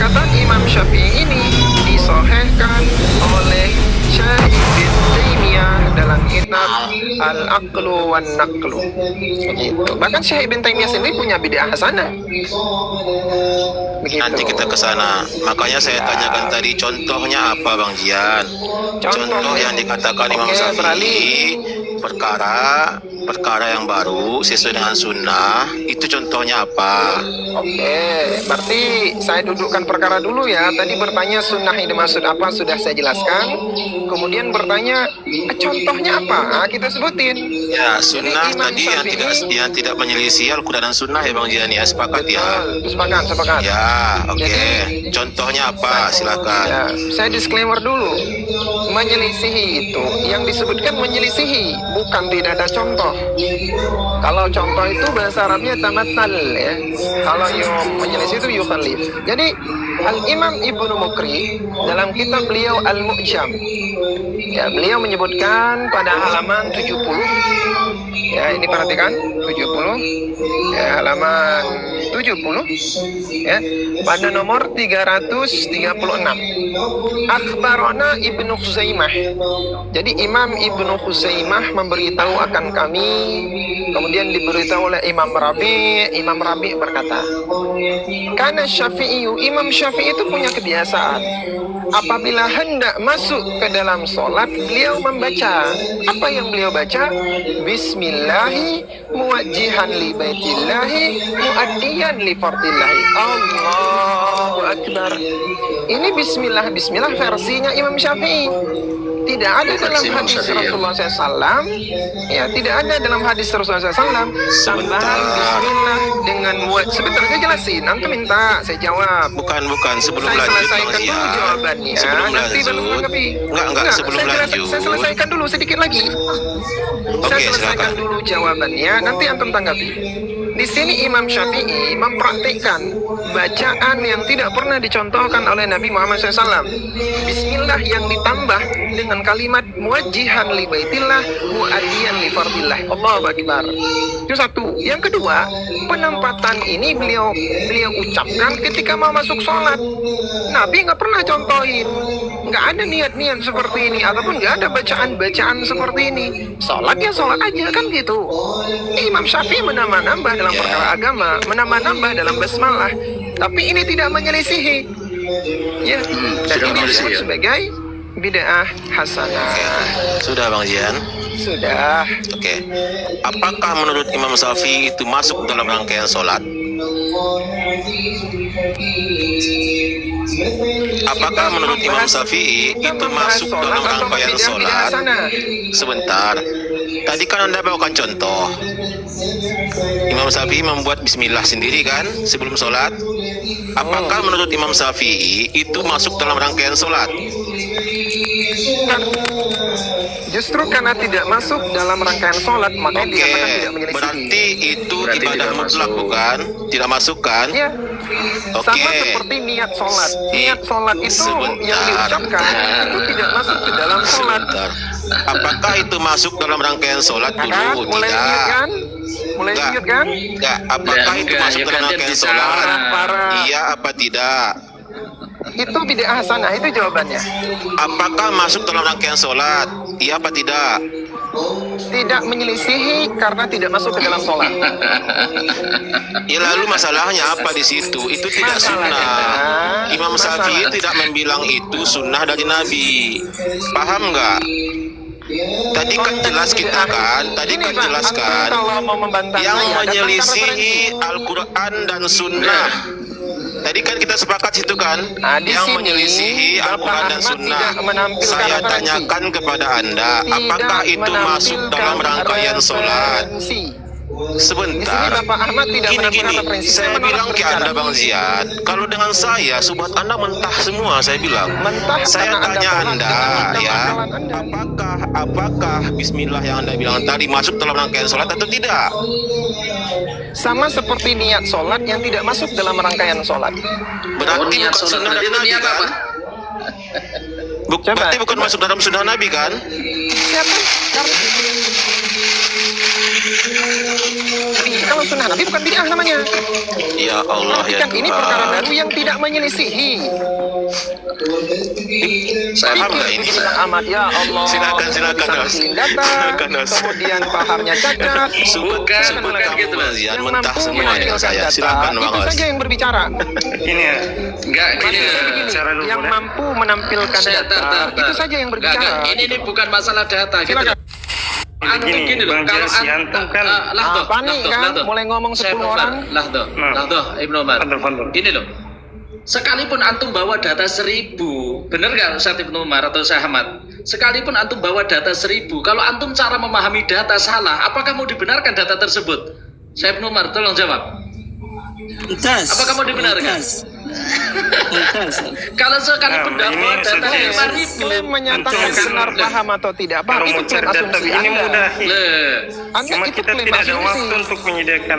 perkataan Imam Syafi'i ini disahihkan oleh Syekh Ibn Taimiyah dalam kitab Al-Aqlu wan Naqlu. Begitu. Bahkan Syekh Ibn Taimiyah sendiri punya bid'ah hasanah. Begitu. Nanti kita ke sana. Makanya saya tanyakan tadi contohnya apa Bang Jian? Contoh yang dikatakan Imam Syafi'i perkara yang baru sesuai dengan sunnah, itu contohnya apa? Oke, berarti saya dudukkan perkara dulu ya. Tadi bertanya sunnah ini maksud apa, sudah saya jelaskan. Kemudian bertanya contohnya apa, kita sebutin. Ya, sunnah tadi yang tidak menyelisih Al-Quran dan sunnah ya Bang Jian ya, sepakat ya? Sepakat. Ya, oke. Contohnya apa? Silakan. Ya, saya disclaimer dulu. Menyelisihi itu, yang disebutkan menyelisihi, bukan tidak ada contoh. Kalau contoh itu bahasa Arabnya tamatsal ya. Kalau menyelisih itu yukhalif. Jadi Al-Imam Ibnu Mukri dalam kitab beliau Al-Mu'jam, ya, beliau menyebutkan pada halaman 70. Ya, ini perhatikan 70. Ya, halaman 70 ya, pada nomor 336. Akhbarana Ibnu Khuzaimah. Jadi Imam Ibnu Khuzaimah memberitahu akan kami, kemudian diberitahu oleh Imam Rabi berkata, karena Imam Syafi'i itu punya kebiasaan apabila hendak masuk ke dalam sholat, beliau membaca. Apa yang beliau baca? Bismillahi muwajjihan li baitillahi muaddiyan li fardillahi. Allahu Akbar. Ini bismillah versinya Imam Syafi'i. Tidak ada dalam hadis Rasulullah SAW. Ya, tidak ada dalam hadis Rasulullah SAW tambahan bismillah dengan sebentar saya jelasin. Nanti minta saya jawab. Bukan. Sebelum saya lanjut selesaikan Bang dulu Jian. jawabannya. Sebelum Nanti lanjut. baru menanggapi. Enggak, sebelum lanjut. Saya selesaikan dulu sedikit lagi. Saya selesaikan silakan. dulu jawabannya. Nanti antum tanggapi. Di sini Imam Syafi'i mempraktikkan bacaan yang tidak pernah dicontohkan oleh Nabi Muhammad SAW. Bismillah yang ditambah dengan kalimat muwajjihan li baitillah muaddiyan li fardillah. Allahu Akbar. Itu satu. Yang kedua, penempatan ini beliau ucapkan ketika mau masuk sholat. Nabi nggak pernah contohin. Nggak ada niat-niat seperti ini, ataupun nggak ada bacaan-bacaan seperti ini. Sholat ya sholat aja kan gitu. Imam Syafi'i menambah-nambah dalam perkara agama, menambah-nambah dalam basmalah. Tapi ini tidak menyelisihi. Ya, dan ini disebut sebagai bid'ah hasanah. Sudah Bang Jian? Sudah. Oke. Apakah menurut Imam Syafi'i itu masuk dalam rangkaian sholat? Apakah menurut Imam Syafi'i itu masuk dalam rangkaian sholat? Sebentar. Tadi kan Anda bawakan contoh. Imam Syafi'i membuat bismillah sendiri kan sebelum sholat. Apakah menurut Imam Syafi'i itu masuk dalam rangkaian sholat? Justru karena tidak masuk dalam rangkaian sholat, makanya dikatakan tidak menyelisih. Berarti itu ibadah mutlak bukan? Tidak masuk kan? Ya. Sama seperti niat sholat. Niat sholat itu yang diucapkan itu tidak masuk ke dalam sholat. Apakah itu masuk dalam rangkaian sholat dulu? Mulai niat kan? Enggak. Apakah itu masuk dalam rangkaian sholat? Iya apa tidak? Itu bid'ah hasanah, itu jawabannya. Apakah masuk dalam rangkaian sholat? Iya apa tidak? Tidak menyelisihi karena tidak masuk ke dalam sholat. Ya lalu masalahnya apa di situ? Itu tidak sunnah. Imam Syafi'i tidak membilang itu sunnah dari Nabi. Paham nggak? Tadi kan jelas kita kan, jelaskan yang menyelisihi Al-Quran dan sunnah. Tadi kan kita sepakat situ kan, yang menyelisihi Al-Quran dan sunnah. Saya tanyakan kepada Anda, apakah itu masuk dalam rangkaian sholat? Sebentar, gini, saya bilang ke Anda Bang Ziad, kalau dengan saya, subhat Anda mentah semua, saya bilang. Saya tanya Anda, ya, apakah Bismillah yang Anda bilang tadi masuk dalam rangkaian sholat atau tidak? Sama seperti niat sholat yang tidak masuk dalam rangkaian sholat. Berarti bukan sunnah dari Nabi kan? Coba. Berarti bukan masuk dalam sunnah Nabi kan? Siapa? Kalau sunnah Nabi bukan bid'ah namanya. Ya Allah ya Kan ini perkara Tuhan. baru yang tidak menyelisihi. Paham nggak ini? Amat ya Allah. Silakan Salah Nas. pilih data, Silakan Nas. kemudian pahamnya cacat. Bukan gitu, Mas. Zian mentah semua dengan saya. Silakan Bang Itu Os. saja yang berbicara. Ini ya, Enggak gini. cara dulu Yang boleh. mampu menampilkan data, itu saja yang berbicara. Ini bukan masalah data gitu. Silakan. Antum Gini, gini loh, Bang kalau Jasi, antum kan Apa nih kan, mulai ngomong 10 orang. Lahdoh, Ibnu Umar. Fadol. Gini loh, sekalipun antum bawa data 1000, bener nggak Ustaz Ibnu Umar atau Syekh Ahmad? Sekalipun antum bawa data 1000, kalau antum cara memahami data salah, apakah mau dibenarkan data tersebut? Syekh Ibnu Umar, tolong jawab. Mumtaz. Apakah mau dibenarkan? Mumtaz. Kalau sekalipun Nah, bawa ini data sudah- 5000, Klaim menyatakan Antum kan- benar paham atau tidak paham Kalau itu mau klaim cari data asumsi begini Anda. mudah. Anda Cuma itu kita klaim tidak ada asumsi. waktu untuk menyediakan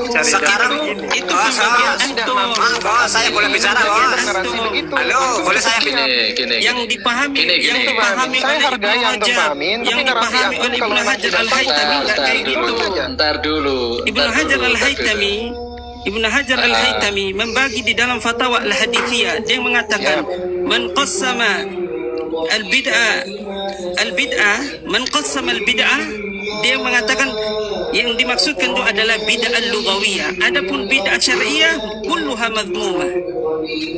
cari Sekarang data begini. Itu pembagian Anda antum. mampu Bos, saya boleh bicara, Bos. narasi begitu. Halo, boleh saya gini. Yang dipahami, Gini. yang dipahami Saya oleh hargai Ibnu yang antum Hajar, pahamin, yang tapi narasi dipahami antum oleh kalau Ibnu memang Hajar tidak Al-Haytami nggak kayak gitu. Ntar dulu. Ibnu Hajar Al-Haytami membagi di dalam fatwa Al-Hadithiyah, dia mengatakan man qassama al-bid'ah man qassama al-bid'ah, dia mengatakan yang dimaksudkan itu adalah bid'ah lughawiyah. Adapun bid'ah syariah kulluha madhmumah.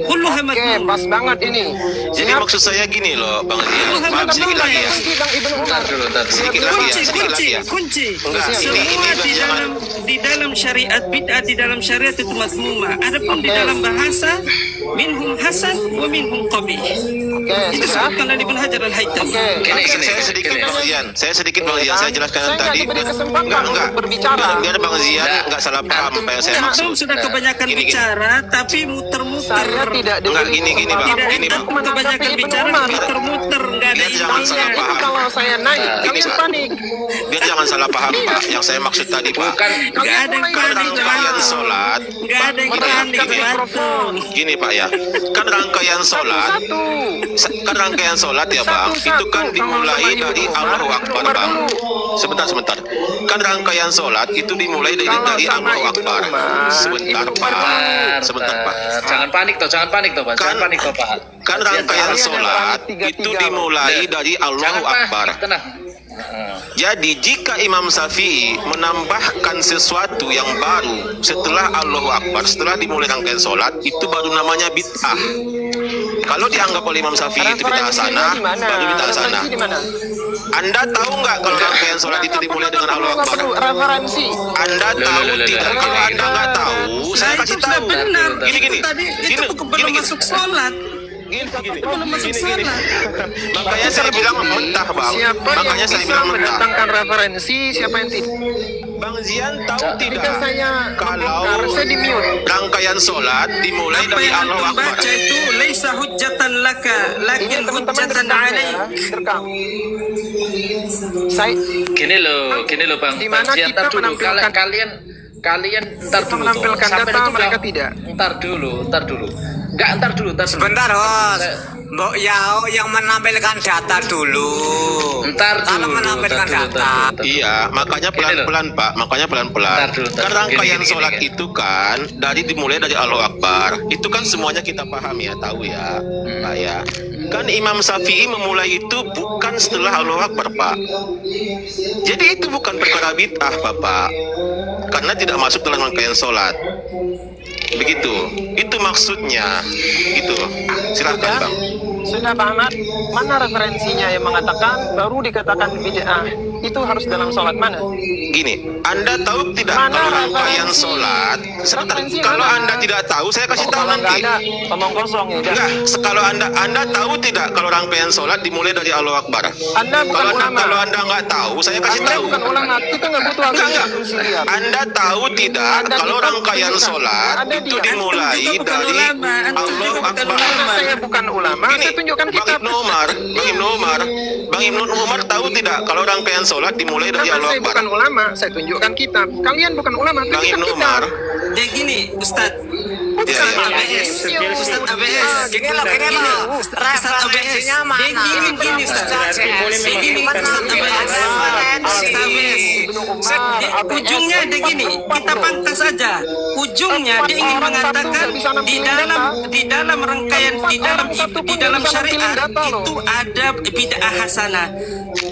Kulluha Oke, madhmumah. pas banget ini. Jadi maksud saya gini loh Bang Zian. Maaf sedikit lagi ya. Bang Ibnu Umar. Sedikit lagi ya. Sedikit lagi ya. Kunci. Enggak, Semua ini jangan. di dalam syariat bid'ah, di dalam syariat itu mazmumah. Adapun di dalam bahasa minhum hasan wa minhum qabih. Oke, Itu sudah. disebutkan oleh Ibnu Hajar Al-Haytami. Oke. Gini. Saya sedikit Bang Zian. Saya jelaskan Saya tadi. nggak diberi kesempatan untuk berbicara. Biar Bang Zian nggak salah paham apa yang saya maksud. Antum sudah kebanyakan Gini. bicara tapi muter-muter. Saya tidak Enggak, diberi gini, Bang. kesempatan Tidak, Gini, Bang. antum kebanyakan bicara muter-muter, enggak ada Biar jangan salah intinya. paham. Kalau saya naik, Gini, kalian Pak. panik. Biar jangan salah paham Pak. Yang saya maksud tadi Pak. Bukan Enggak ada yang panik, Rangkaian Bang. sholat. Enggak ada yang panik, Bang. Gini Pak ya. Kan rangkaian sholat. Satu. Kan rangkaian sholat ya Bang. Itu kan dimulai dari Allahu Akbar Bang. Sebentar. Kan rangkaian sholat itu dimulai dari Allahu Akbar. Sebentar Pak. Jangan panik toh, Pak. Jangan panik toh, Pak. Kan rangkaian sholat itu dimulai dari Allahu Akbar. Tenang. Jadi jika Imam Syafi'i menambahkan sesuatu yang baru setelah Allahu Akbar, setelah dimulai rangkaian sholat, itu baru namanya bid'ah. Kalau dianggap oleh Imam Syafi'i itu bid'ah hasanah, baru bid'ah hasanah. Anda tahu nggak kalau rangkaian sholat itu dimulai dengan Allahu Akbar? Referensi. Anda tahu tidak? Kalau Anda nggak tahu, saya kasih Itu sudah tahu. benar. Gini. Itu tadi itu belum masuk sholat. Belum masuk sholat. Makanya saya bilang mentah Bang. Siapa Makanya yang saya bisa bilang mentah. mendatangkan referensi, siapa yang tidak? Bang Zian tahu tidak? Ketika saya Kalau membongkar, saya di mute. rangkaian sholat dimulai Apa dari yang Allahu antum Akbar. baca itu laisa hujjatan laka, Ini lakin teman-teman hujjatan direkam ya, alaik. direkam. Saya Gini loh Bang. Di mana Bang Zian, kita ntar dulu. menampilkan- kalian ntar dulu. menampilkan Sampai data, itu mereka Bang. tidak. Ntar dulu. Enggak, ntar dulu. Sebentar, Bos. Mbok Yao yang menampilkan data dulu. Ntar Kalau dulu. menampilkan data. Iya, makanya pelan-pelan Pak, makanya pelan-pelan. Ntar dulu. Kan rangkaian Gini, sholat gini. itu kan dimulai dari Allahu Akbar. Itu kan semuanya kita paham ya, tahu ya, Pak ya. Kan Imam Syafi'i memulai itu bukan setelah Allahu Akbar Pak. Jadi itu bukan perkara bid'ah Bapak, karena tidak masuk dalam rangkaian sholat. Begitu, itu maksudnya. Gitu. Silakan Bang. Sudah Pak Ahmad, mana referensinya yang mengatakan baru dikatakan bid'ah? Itu harus dalam sholat mana? Gini, Anda tahu tidak Mana kalau rangkaian referensi? sholat? Sebentar, Referensi kalau mana? Anda tidak tahu, saya kasih tahu Kalau nggak nanti. ada, omong kosong ya. udah. Enggak, kalau anda tahu tidak kalau rangkaian sholat dimulai dari Allahu Akbar? Anda bukan ulama. Kalau anda nggak tahu, saya kasih Anda tahu. bukan ulama, kita nggak butuh asumsi liar. Anda tahu tidak Anda kalau juga rangkaian bukan. sholat Anda itu diam. dimulai Antum juga bukan dari ulama. Antum Allahu juga bukan Akbar. ulama. Karena saya bukan ulama, Gini, saya tunjukkan Bang kitab. Ibnu Umar tahu tidak kalau rangkaian sholat dimulai dari Karena Allahu saya Akbar? bukan ulama, saya tunjukkan kitab. Kalian bukan ulama, Bang tunjukkan Ibnu kitab. Umar, Dia gini, Ustaz. Iya, iya. Ustaz ABS. Gini loh, referensinya mana? Gini, Ustaz. Berarti boleh menginginkan Ujungnya ada gini, kita pangkas saja. Ujungnya dia ingin mengatakan di dalam rangkaian di dalam syariat itu ada bid'ah hasanah.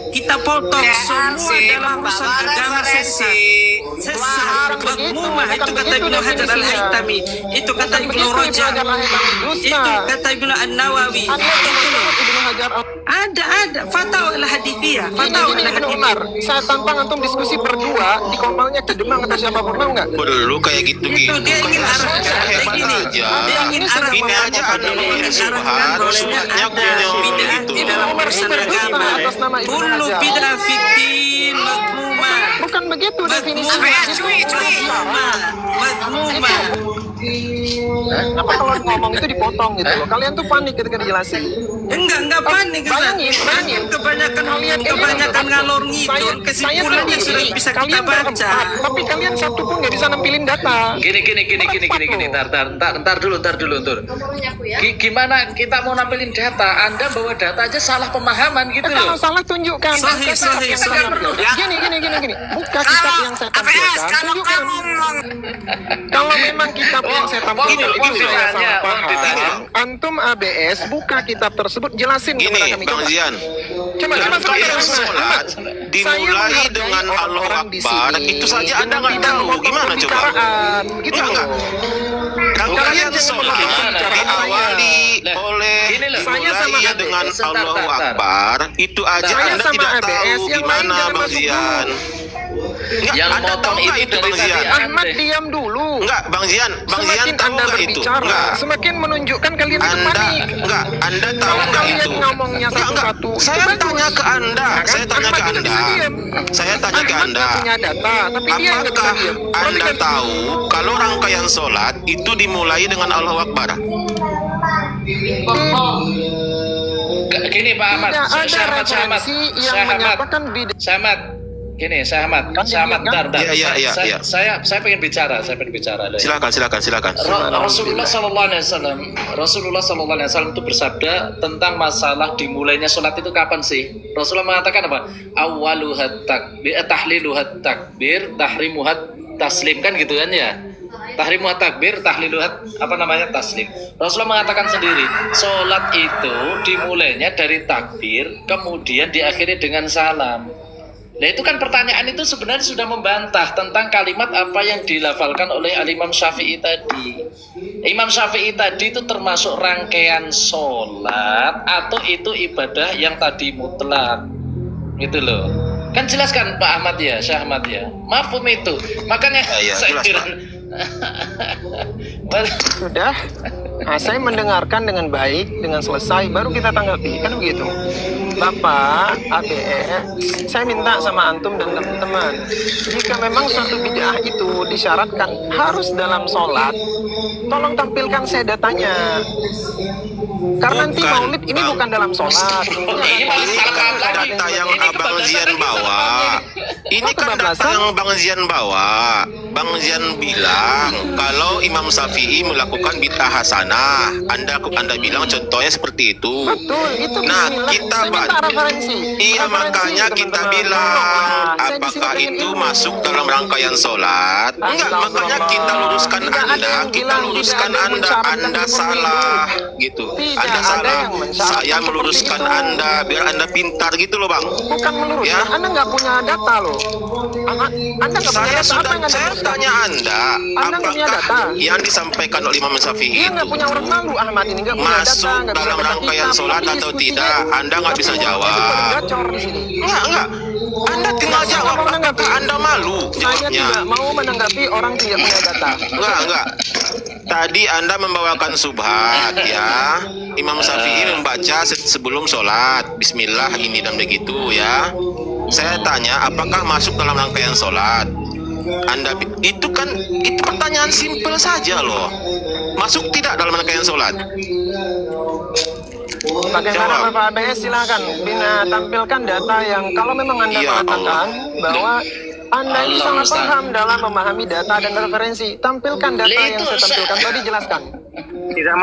Kita potong semua dalam urusan agama sesat, madmumah, itu kata Ibnu Hajar al-Haytami, itu kata Ibnu Rajab, itu kata Ibnu An-Nawawi. Ada fatwa al-hadithiyah, fatwa Gini, Ibnu Umar, saya tantang antum diskusi berdua di Komalnya ke Demang atau siapapun, mau nggak? Perlu kayak gitu-gitu. Itu dia ingin arahkan Hebat begini. aja. Dia ingin arahkan Ini aja ada mengirim subhat, subhatnya punya bid'ah gitu. di dalam urusan agama. Atas nama Ibnu Kullu Hajar. bid'ah fiddin madmumah. Bukan begitu definisinya. Madmumah. Apa kalau ngomong itu dipotong gitu loh? Kalian tuh panik ketika dijelasin. Enggak panik. Bayangin. Kebanyakan ngalor ngidul, kesimpulannya sudah bisa kita baca. Tapi kalian satu pun nggak bisa nampilin data. Gini. Ntar dulu. Gimana kita mau nampilin data? Anda bawa data aja salah pemahaman gitu Kalau loh. salah tunjukkan. Sahih. Gini. Buka kitab yang saya tampilkan. Tunjukkan. Kalau memang kitab yang saya tampilkan itu saya salah paham, antum ABS buka kitab tersebut, jelasin kepada Gini, kami. Bang Zian. Coba Rangkaian sholat dimulai dengan Allahu Akbar, itu saja Anda nggak tahu. Gimana coba? Gitu Enggak. loh. Rangkaian sholat diawali oleh dimulai dengan Allahu Akbar, itu aja Saya Anda sama tidak ABS, tahu yang lain gimana jangan Bang masuk Zian. Enggak, Yang Anda tahu motong nggak itu itu dari Bang tadi Zian? Ahmad diam dulu. Enggak, Bang Zian Semakin tahu Anda nggak itu? berbicara, Enggak. semakin menunjukkan kalian itu panik. Anda tahu Kalau nggak kalian itu? ngomongnya Enggak. satu-satu, Saya itu bagus. tanya ke Anda, Nah, kan? saya tanya ke Ahmad Anda. tidak bisa diam. Saya tanya ke Ahmad Anda. nggak punya data, tapi dia nggak bisa Apakah diam. Anda tahu kalau rangkaian sholat itu dimulai dengan Allahu Akbar? Gini Pak Ahmad, Tidak ada Syahmat. referensi yang menyatakan bid'ah. Syahmat. Gini, Syahmat. Kan dia bilang, Bentar. Iya. Saya pengen bicara. Silakan. Rasulullah SAW itu bersabda tentang masalah dimulainya sholat itu kapan sih? Rasulullah mengatakan apa? Awwaluhat takbir, tahliluhat takbir, tahrimuhat taslim, kan gitu kan ya? Tahrimuhat takbir, tahliluhat taslim. Rasulullah mengatakan sendiri, sholat itu dimulainya dari takbir, kemudian diakhiri dengan salam. Nah itu kan pertanyaan itu sebenarnya sudah membantah tentang kalimat apa yang dilafalkan oleh Imam Syafi'i tadi. Imam Syafi'i tadi itu termasuk rangkaian sholat atau itu ibadah yang tadi mutlak, gitu loh. Kan jelas kan Pak Ahmad ya, Syah Ahmad ya. Mafhum itu. Makanya saya jelas, kira Sudah, saya mendengarkan dengan baik, dengan selesai, baru kita tanggapi, kan begitu. Bapak, ABS, saya minta sama antum dan teman-teman, jika memang suatu bid'ah itu disyaratkan harus dalam sholat, tolong tampilkan saya datanya. Karena nanti Bukan, maulid ini Bang. bukan dalam sholat. Ini Data yang Abang Zian bawa. Ini kan data kebablasan. yang Bang Zian bawa. Bang Zian bilang kalau Imam Syafi'i melakukan bid'ah hasanah. Anda bilang contohnya seperti itu. Betul, itu Nah, bismillah. kita Saya minta referensi. Iya, Referensi, makanya kita teman-teman. bilang Tolonglah. Saya di sini apakah pengen itu ilmu. masuk dalam rangkaian sholat? Enggak, makanya kita luruskan Tidak ada Anda, yang kita bilang luruskan tidak ada yang Anda, mencaratkan Anda seperti salah gitu. Tidak Anda ada salah. yang mensyaratkan Saya seperti meluruskan itu. Anda biar Anda pintar gitu loh, Bang. Bukan meluruskan, Ya. Anda nggak punya data loh. Anda nggak punya data, apa yang Anda Saya luruskan? tanya Anda, Anda nggak punya data. apakah yang disampaikan oleh Imam Syafi'i Dia itu nggak punya urat malu, Ahmad ini nggak punya data, masuk nggak bisa dalam baca rangkaian kitab, sholat tapi atau diskusinya tidak? Anda nggak bisa itu jawab. paling gacor di sini. Enggak. Anda tinggal Saya jawab. mau menanggapi. Apakah Anda malu Saya jawabnya? tidak mau menanggapi orang tidak punya data. Enggak. Tadi Anda membawakan subhat ya. Imam Syafi'i membaca sebelum sholat Bismillah ini dan begitu ya. Saya tanya apakah masuk dalam rangkaian sholat? Itu pertanyaan simpel saja loh. Masuk tidak dalam rangkaian sholat? Bagaimana Jawab. Bapak ABS, silakan tampilkan data yang kalau memang Anda Ya mengatakan bahwa Anda ini Allah, salah Ustaz. paham dalam memahami data dan referensi. Tampilkan data Lah, yang itu saya tampilkan tadi, jelaskan. Tidak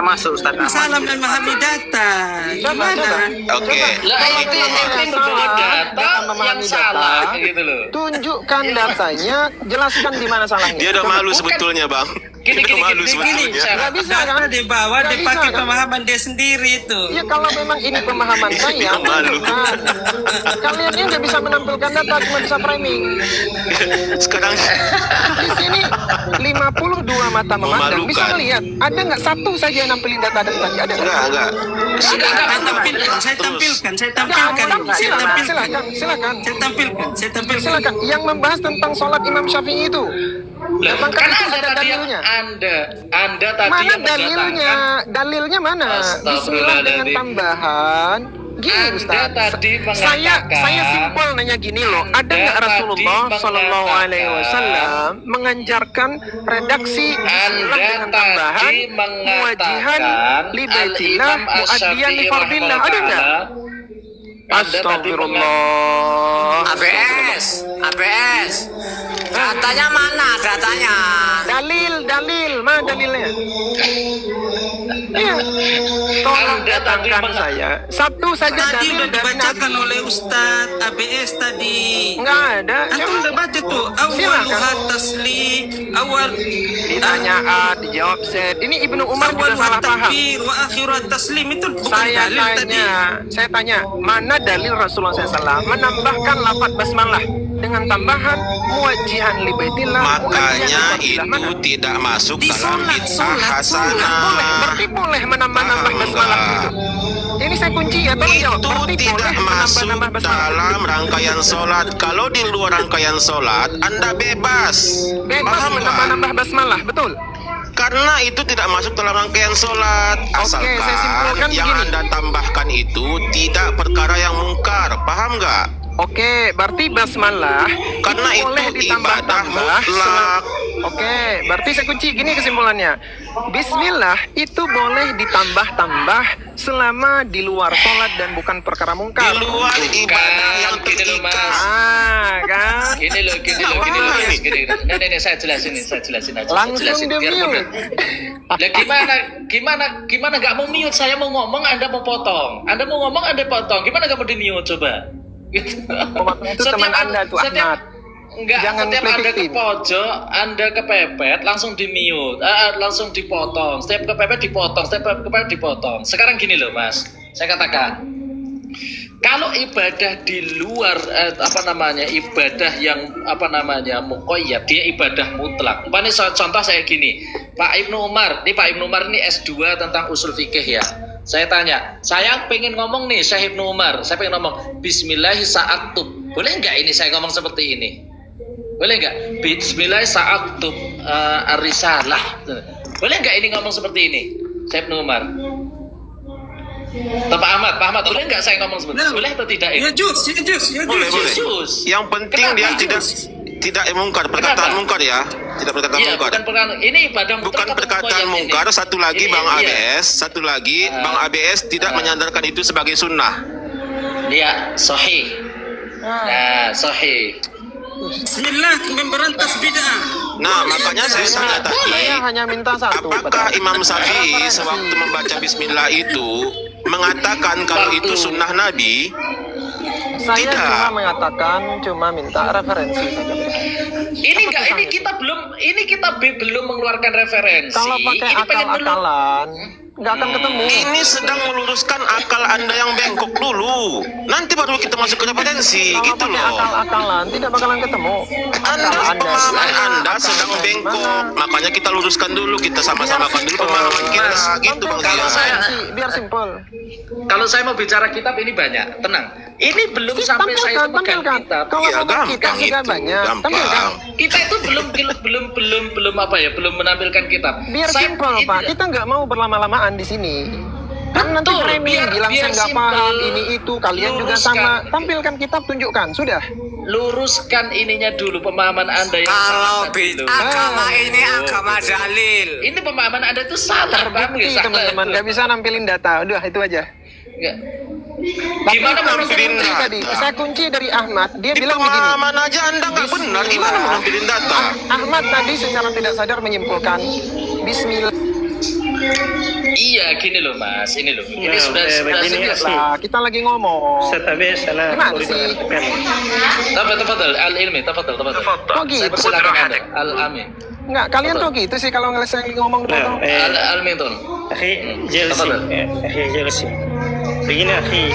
masuk Ustaz Ahmad. Salah memahami data. Gimana? Oke. Lah Kalau itu memang yang saya membawa salah data dalam yang memahami salah data, gitu loh. tunjukkan datanya, jelaskan di mana salahnya. Dia udah Coba. malu sebetulnya, Bang. Gini, Dia gini, udah malu gini, sebetulnya. gini. Nggak bisa kan? Data dibawa Nggak dipakai bisa, kan? pemahaman dia sendiri itu. Ya kalau memang ini pemahaman saya, Dia malu. tunjukkan. Kalian ini nggak bisa menampilkan data, cuma bisa framing. Sekarang Di sini 52 mata memandang. Bisa Memalukan. melihat, ada nggak satu saja yang nampilin data dari tadi? Ada nggak? enggak. Saya tampilkan. Saya tampilkan. Silakan. Yang membahas tentang sholat Imam Syafi'i itu. Lah, Maka kan itu ada ada tadi yang dalilnya. Anda tadi Mana yang dalilnya? mendatangkan. Dalilnya mana? Bismillah Astagfirullahaladzim. dengan tambahan. Gini Anda Ustaz, tadi saya mengatakan- simpel nanya gini loh. Ada Anda nggak tadi Rasulullah Shallallahu Alaihi mengatakan- Wasallam menganjarkan redaksi Bismillah Anda dengan tambahan tadi muwajihan mengatakan li baitillah muaddiyan li fardillah? Ada nggak? Astagfirullah. ABS. Datanya mana datanya? Dalil, mana dalilnya? Iya, tolong Anda tadi datangkan saya satu saja Tadi dalil udah dari dibacakan Nabi. oleh Ustadz ABS tadi. Nggak ada. Antum udah baca tuh. Awaluha taslim. Awal. Ditanya A, dijawab Z. Ini Ibnu Umar juga Awaluha salah paham. takbir wa akhirat taslim itu bukan Saya dalil tadi. tanya, mana dalil Rasulullah SAW menambahkan lafaz basmalah dengan tambahan muwajihan li baitillah Makanya muaddiyan li fardillah? itu Mana? tidak masuk Di dalam sholat, bid'ah sholat. hasanah. Boleh, berarti boleh menambah-nambah Paham basmalah nggak? itu. Ini saya kunci ya, tolong jawab. Itu Berarti tidak boleh masuk menambah-nambah basmalah. dalam rangkaian sholat. Kalau di luar rangkaian sholat, Anda bebas. Bebas Paham nggak? menambah-nambah basmalah, betul? Karena itu tidak masuk dalam rangkaian sholat. Oke, saya simpulkan Asalkan yang begini. Anda tambahkan itu tidak perkara yang mungkar. Paham nggak? Oke, berarti basmalah Karena itu boleh ibadah ditambah-tambah. mutlak. Oke, berarti saya kunci gini kesimpulannya. Bismillah itu boleh ditambah-tambah selama di luar sholat dan bukan perkara Di mungkar. luar ibadah yang Gini loh, Mas. terikat. Kan? Gini loh, Apa gini. Nih, saya jelasin aja. Langsung Saya jelasin, di biar mute. mudah. Lah gimana nggak mau mute? Saya mau ngomong, Anda mau potong. Anda mau ngomong, Anda potong. Gimana nggak mau di mute coba? Gitu. Itu teman Anda tuh, Ahmad. Enggak, Jangan setiap play Anda ke victim. pojok, Anda kepepet, langsung di mute, langsung dipotong. Setiap kepepet dipotong, setiap kepepet dipotong. Sekarang gini loh, Mas. Saya katakan, kalau ibadah di luar ibadah yang muqayyad, dia ibadah mutlak. Umpamanya contoh saya gini, Pak Ibnu Umar ini S2 tentang usul fikih ya. Saya tanya, saya pengen ngomong nih Syekh Ibnu Umar, saya pengen ngomong Bismillahi sa'aktub. Boleh nggak ini saya ngomong seperti ini? Boleh nggak? Bismillahi sa'aktub ar-risalah. Boleh nggak ini ngomong seperti ini? Syekh Ibnu Umar. Pak Ahmad, boleh nggak saya ngomong seperti ini? Boleh atau tidak ini? Ya jus. Boleh. Jus. Yang penting Kenapa dia jus? tidak mungkar, perkataan Kenapa? mungkar ya. Tidak perkataan Iya, mungkar. bukan perkataan. Ini ibadah mutlak Bukan atau perkataan muqayyad ini? mungkar. Satu lagi Ini, Bang iya. ABS, satu lagi Bang ABS tidak menyandarkan itu sebagai sunnah. Iya, sahih. Nah, sahih. Bismillah memberantas bid'ah. Nah, makanya saya tanya tadi, Saya hanya minta satu. apakah Betul. Imam Syafi'i sewaktu membaca Bismillah itu mengatakan kalau itu sunnah Nabi? Saya Tidak. cuma minta referensi saja. Ini kita belum mengeluarkan referensi. Kalau pakai Ini pengen akal-akalan, nggak akan ketemu. Ini sedang meluruskan akal Anda yang bengkok dulu. Nanti baru kita masuk ke referensi, Kalau gitu pakai loh. akal-akalan, tidak bakalan ketemu. Pemahaman Anda akal sedang Anda bengkok. gimana? Makanya kita luruskan dulu, kita sama-samakan dulu pemahaman kita, gitu Bang Kalau Zian. saya- Biar simpel. Kalau saya mau bicara kitab ini banyak, tenang. Ini belum sampai saya pegang kitab. Kalau Iya, ngomong kita gampang sudah itu, banyak. gampang. Tampilkan. Kita itu belum menampilkan kitab. Biar simpel Pak, kita nggak mau berlama-lamaan di sini. Kan nanti Betul, framing bilang biar saya nggak simpel. paham ini itu, kalian juga Luruskan. sama. Tampilkan kitab, tunjukkan, sudah. Luruskan ininya dulu, pemahaman Anda yang Kalau salah tadi dulu. agama ini agama dalil. Ini pemahaman Anda itu salah, Bang. Terbukti teman-teman, nggak bisa nampilin data. Udah itu aja. Enggak. Tapi Gimana kalau mau saya kunci pilih tadi, data? saya kunci dari Ahmad, dia Di bilang begini. pemahaman aja Anda nggak benar. Gimana mau nampilin data? Ahmad tadi secara tidak sadar menyimpulkan Bismillah. Iya, gini loh Mas, ini loh. Ini Nah, sudah begini serius. sih. Lah, kita lagi ngomong. Ustaz Abe sana Gimana boleh sih? mengatakan Tafadhal, al-ilmi, tafadhal. Kok Saya gitu? persilakan Anda, al-amin. Enggak, kalian tuh gitu sih kalau ngeliat saya lagi ngomong nah potong. Al-almintun. akhi jelsi Tafadhal. akhi jelsi begini akhi,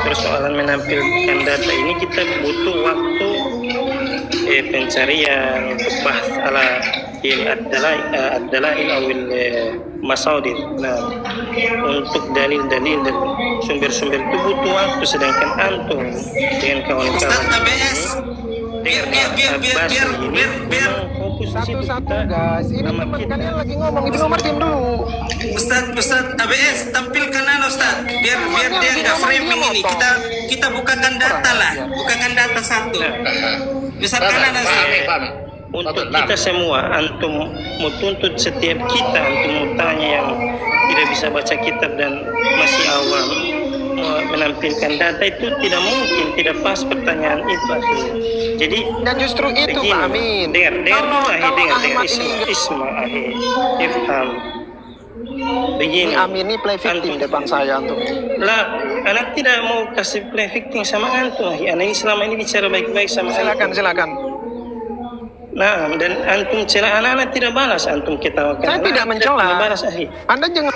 persoalan menampilkan data ini kita butuh waktu pencarian untuk bahas ala ad-dalail awil masadir. Nah, untuk dalil-dalil dan sumber-sumber itu butuh waktu, sedangkan antum dengan kawan-kawan Ustaz ABS, biar fokus di situ Satu-satu kita guys, ini nama teman kita. kalian lagi ngomong, Ibnu Umar diam dulu. Ustaz ABS tampilkan Ustaz, biar dia nggak framing ini. Kita bukakan data lah, bukakan data satu. Misalkan ada Pahami. Untuk kita semua, antum mau tuntut setiap kita, antum mau tanya yang tidak bisa baca kitab dan masih awam mau menampilkan data itu tidak mungkin, tidak pas pertanyaan itu akhi. Jadi Dan justru itu begini, Pak Amin. dengar dulu akhi, dengar Ahmad ini isma akhi, ifham. Begini, Amin ini play victim depan saya tuh. lah, anak tidak mau kasih play victim sama antum akhi. Anak ini selama ini bicara baik-baik sama antum. Silakan. Nah, dan antum celah anak-anak tidak balas, antum ketawakan. Saya tidak mencela. Balas akhi. Anda jangan